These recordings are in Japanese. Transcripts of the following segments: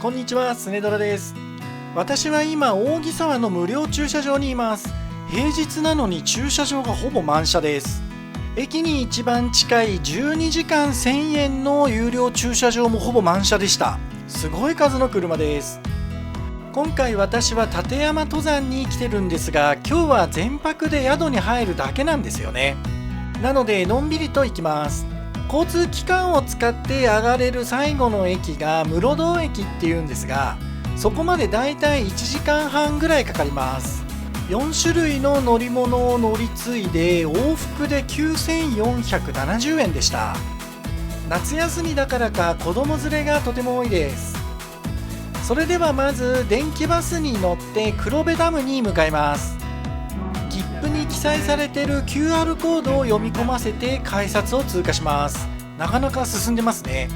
こんにちは、スネドラです。私は今、扇沢の無料駐車場にいます。平日なのに駐車場がほぼ満車です。駅に一番近い12時間1000円の有料駐車場もほぼ満車でした。すごい数の車です。今回私は立山登山に来てるんですが、今日は全泊で宿に入るだけなんですよね。なのでのんびりと行きます。交通機関を使って上がれる最後の駅が室堂駅っていうんですが、そこまでだいたい1時間半ぐらいかかります。4種類の乗り物を乗り継いで往復で9470円でした。夏休みだからか子供連れがとても多いです。それではまず電気バスに乗って黒部ダムに向かいます。切符に記載されている QR コードを読み込ませて改札を通過します。なかなか進んでますね。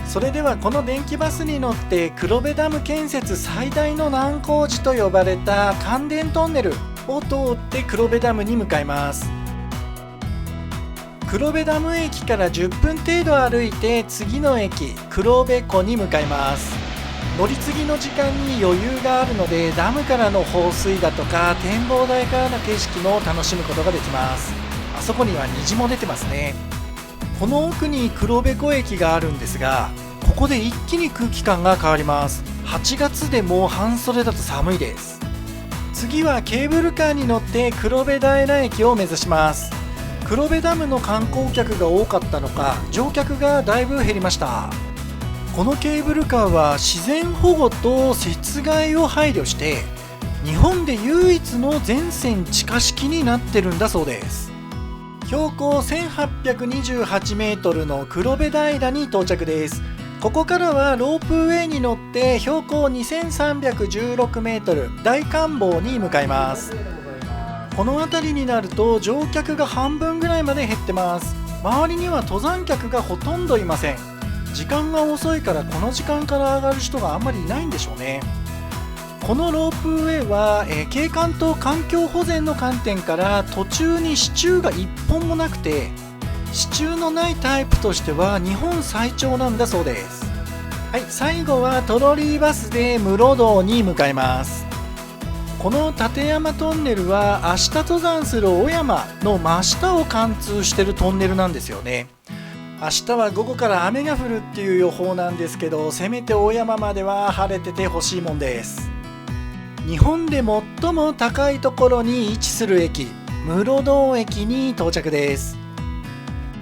それではこの電気バスに乗って黒部ダム建設最大の難工事と呼ばれた関電トンネルを通って黒部ダムに向かいます。黒部ダム駅から10分程度歩いて次の駅黒部湖に向かいます。乗り継ぎの時間に余裕があるのでダムからの放水だとか展望台からの景色も楽しむことができます。あそこには虹も出てますね。この奥に黒部湖駅があるんですが、ここで一気に空気感が変わります。8月でも半袖だと寒いです。次はケーブルカーに乗って黒部平駅を目指します。黒部ダムの観光客が多かったのか乗客がだいぶ減りました。このケーブルカーは自然保護と雪害を配慮して日本で唯一の全線地下式になってるんだそうです。標高1828メートルの黒部平に到着です。ここからはロープウェイに乗って標高2316メートル大観峰に向かいます。この辺りになると乗客が半分ぐらいまで減ってます。周りには登山客がほとんどいません。時間が遅いからこの時間から上がる人があんまりいないんでしょうね。このロープウェイは、景観と環境保全の観点から途中に支柱が1本もなくて、支柱のないタイプとしては日本最長なんだそうです。はい、最後はトロリーバスで室堂に向かいます。この立山トンネルは明日登山する小山の真下を貫通してるトンネルなんですよね。明日は午後から雨が降るっていう予報なんですけど、せめて大山までは晴れててほしいもんです。日本で最も高いところに位置する駅室堂駅に到着です。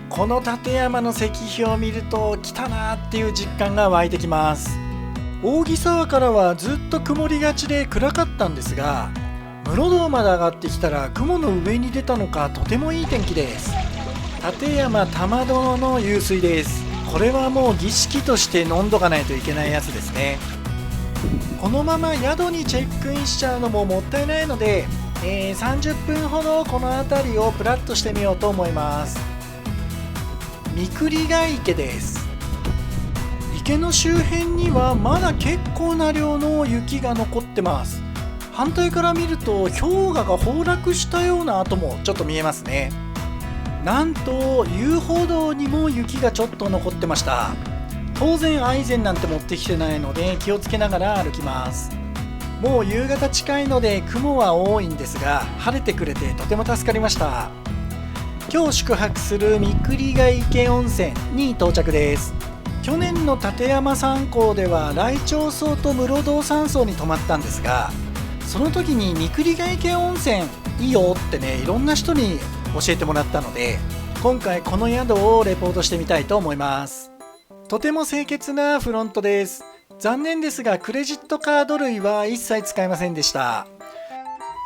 この立山の石碑を見ると来たなっていう実感が湧いてきます。扇沢からはずっと曇りがちで暗かったんですが、室堂まで上がってきたら雲の上に出たのかとてもいい天気です。立山玉殿の湧水です。これはもう儀式として飲んどかないといけないやつですね。このまま宿にチェックインしちゃうのももったいないので、30分ほどこの辺りをプラッとしてみようと思います。三栗ヶ池です。池の周辺にはまだ結構な量の雪が残ってます。反対から見ると氷河が崩落したような跡もちょっと見えますね。なんと遊歩道にも雪がちょっと残ってました。当然アイゼンなんて持ってきてないので気をつけながら歩きます。もう夕方近いので雲は多いんですが、晴れてくれてとても助かりました。今日宿泊する三栗ヶ池温泉に到着です。去年の立山山港では来鳥荘と室堂山荘に泊まったんですが、その時に三栗ヶ池温泉いいよってね、いろんな人に教えてもらったので、今回この宿をレポートしてみたいと思います。とても清潔なフロントです。残念ですがクレジットカード類は一切使えませんでした。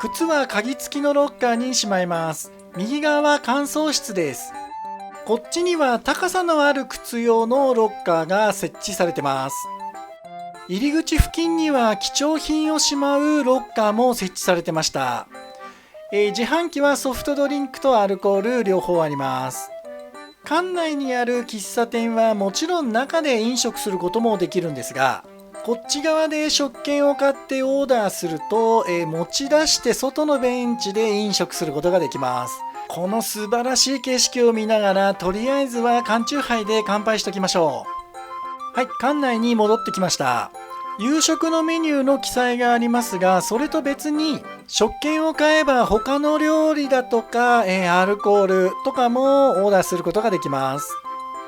靴は鍵付きのロッカーにしまいます。右側は乾燥室です。こっちには高さのある靴用のロッカーが設置されてます。入り口付近には貴重品をしまうロッカーも設置されてました。自販機はソフトドリンクとアルコール両方あります。館内にある喫茶店はもちろん中で飲食することもできるんですが、こっち側で食券を買ってオーダーすると、持ち出して外のベンチで飲食することができます。この素晴らしい景色を見ながらとりあえずは缶チューハイで乾杯しときましょう。はい、館内に戻ってきました。夕食のメニューの記載がありますが、それと別に食券を買えば他の料理だとか、アルコールとかもオーダーすることができます。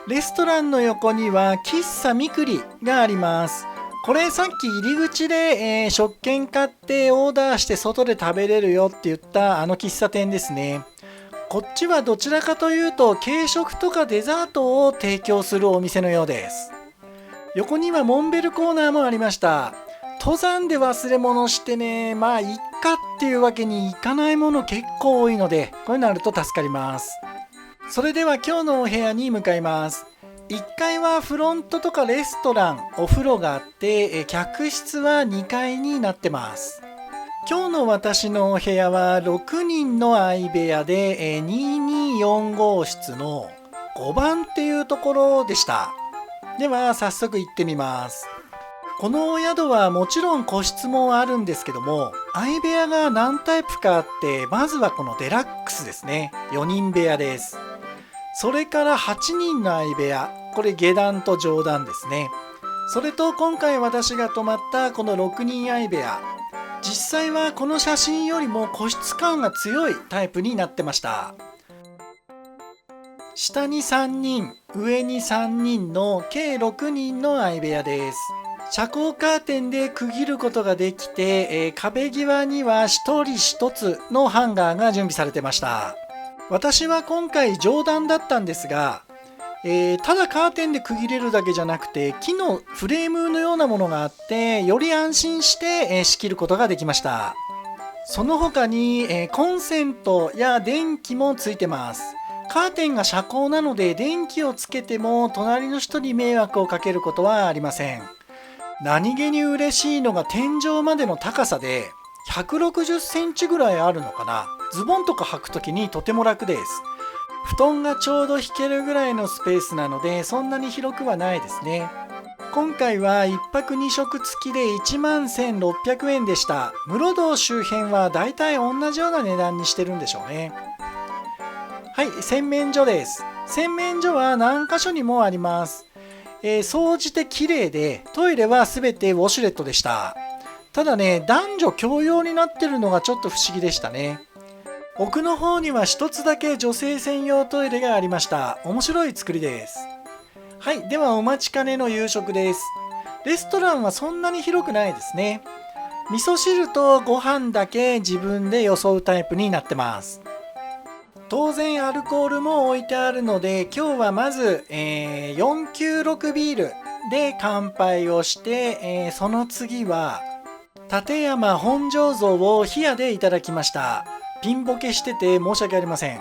レストランの横には喫茶みくりがあります。これさっき入り口で、食券買ってオーダーして外で食べれるよって言ったあの喫茶店ですね。こっちはどちらかというと軽食とかデザートを提供するお店のようです。横にはモンベルコーナーもありました。登山で忘れ物してね、まあいっかっていうわけにいかないもの結構多いので、こういうのあると助かります。それでは今日のお部屋に向かいます。1階はフロントとかレストラン、お風呂があって、客室は2階になってます。今日の私のお部屋は6人の相部屋で、224号室の5番っていうところでした。では早速行ってみます。このお宿はもちろん個室もあるんですけども、相部屋が何タイプかあって、まずはこのデラックスですね。4人部屋です。それから8人の相部屋、これ下段と上段ですね。それと今回私が泊まったこの6人相部屋、実際はこの写真よりも個室感が強いタイプになってました。下に3人、上に3人の計6人の相部屋です。遮光カーテンで区切ることができて、壁際には1人1つのハンガーが準備されてました。私は今回上段だったんですが、ただカーテンで区切れるだけじゃなくて木のフレームのようなものがあってより安心して、仕切ることができました。その他に、コンセントや電気もついてます。カーテンが遮光なので電気をつけても隣の人に迷惑をかけることはありません。何気に嬉しいのが天井までの高さで160センチぐらいあるのかな。ズボンとか履くときにとても楽です。布団がちょうど引けるぐらいのスペースなのでそんなに広くはないですね。今回は1泊2食付きで11,600円でした。室堂周辺はだいたい同じような値段にしてるんでしょうね。はい、洗面所です。洗面所は何箇所にもあります。掃除で綺麗でトイレは全てウォシュレットでした。ただね、男女共用になってるのがちょっと不思議でしたね。奥の方には一つだけ女性専用トイレがありました。面白い作りです。はい、ではお待ちかねの夕食です。レストランはそんなに広くないですね。味噌汁とご飯だけ自分でよそうタイプになってます。当然アルコールも置いてあるので今日はまず、496ビールで乾杯をして、その次は立山本醸造を冷やでいただきました。ピンボケしてて申し訳ありません。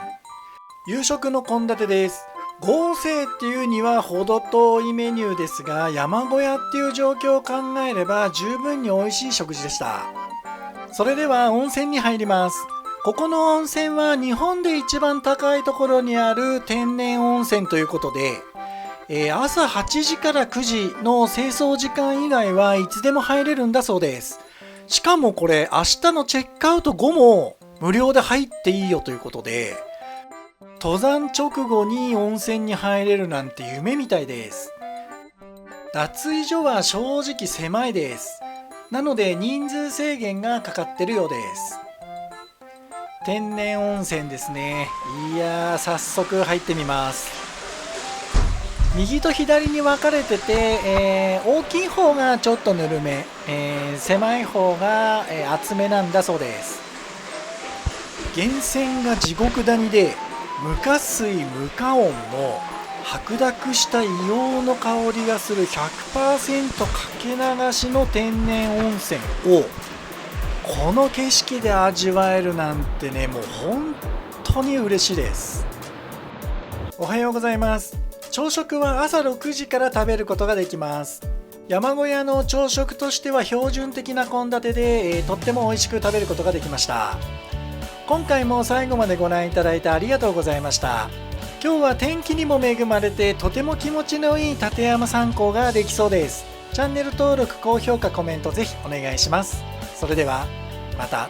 夕食の献立です。豪勢っていうには程遠いメニューですが、山小屋っていう状況を考えれば十分に美味しい食事でした。それでは温泉に入ります。ここの温泉は日本で一番高いところにある天然温泉ということで、朝8時から9時の清掃時間以外はいつでも入れるんだそうです。しかもこれ明日のチェックアウト後も無料で入っていいよということで、登山直後に温泉に入れるなんて夢みたいです。脱衣所は正直狭いです。なので人数制限がかかってるようです。天然温泉ですね。いやー、早速入ってみます。右と左に分かれてて、大きい方がちょっとぬるめ、狭い方が、厚めなんだそうです。源泉が地獄谷で無加水無加温の白濁した硫黄の香りがする 100% かけ流しの天然温泉をこの景色で味わえるなんてね、もう本当に嬉しいです。おはようございます。朝食は朝6時から食べることができます。山小屋の朝食としては標準的な献立で、とっても美味しく食べることができました。今回も最後までご覧いただいてありがとうございました。今日は天気にも恵まれてとても気持ちのいい立山散歩ができそうです。チャンネル登録、高評価、コメントぜひお願いします。それではまた。